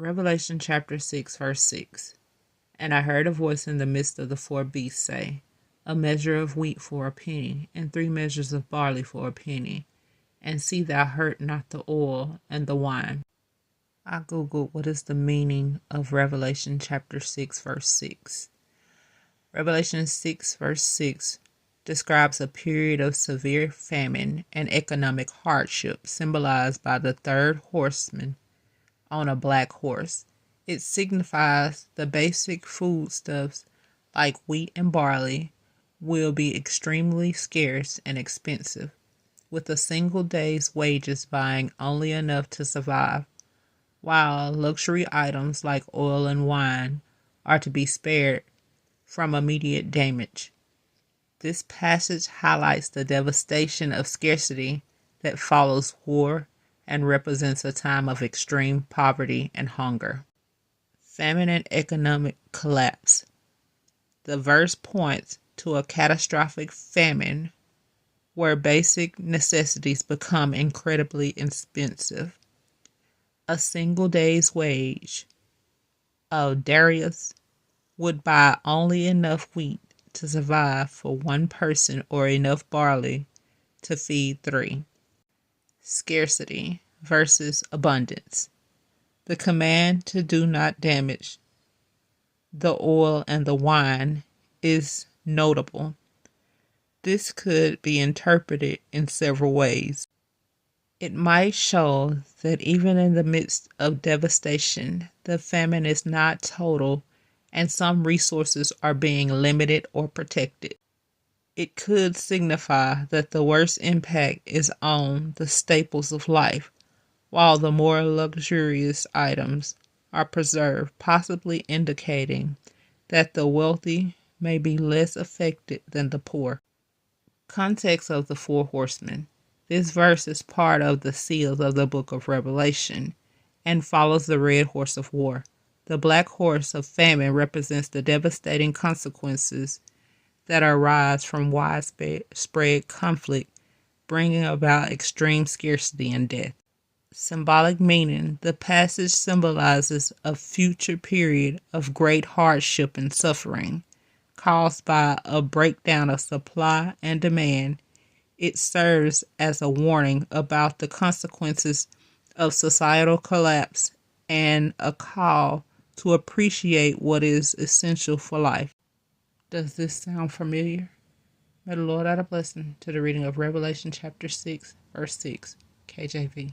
Revelation chapter 6, verse 6. And I heard a voice in the midst of the four beasts say, A measure of wheat for a penny, and 3 measures of barley for a penny. And see thou hurt not the oil and the wine. I googled what is the meaning of Revelation chapter 6, verse 6. Revelation 6, verse 6 describes a period of severe famine and economic hardship symbolized by the third horseman on a black horse. It signifies the basic foodstuffs like wheat and barley will be extremely scarce and expensive, with a single day's wages buying only enough to survive, while luxury items like oil and wine are to be spared from immediate damage. This passage highlights the devastation of scarcity that follows war and represents a time of extreme poverty and hunger. Famine and economic collapse. The verse points to a catastrophic famine where basic necessities become incredibly expensive. A single day's wage of Darius would buy only enough wheat to survive for one person or enough barley to feed 3. Scarcity versus abundance. The command to do not damage the oil and the wine is notable. This could be interpreted in several ways. It might show that even in the midst of devastation, the famine is not total and some resources are being limited or protected. It could signify that the worst impact is on the staples of life, while the more luxurious items are preserved, possibly indicating that the wealthy may be less affected than the poor. Context of the 4 horsemen. This verse is part of the seals of the book of Revelation and follows the red horse of war. The black horse of famine represents the devastating consequences that arise from widespread conflict, bringing about extreme scarcity and death. Symbolic meaning. The passage symbolizes a future period of great hardship and suffering caused by a breakdown of supply and demand. It serves as a warning about the consequences of societal collapse and a call to appreciate what is essential for life. Does this sound familiar? May the Lord add a blessing to the reading of Revelation chapter 6, verse 6, KJV.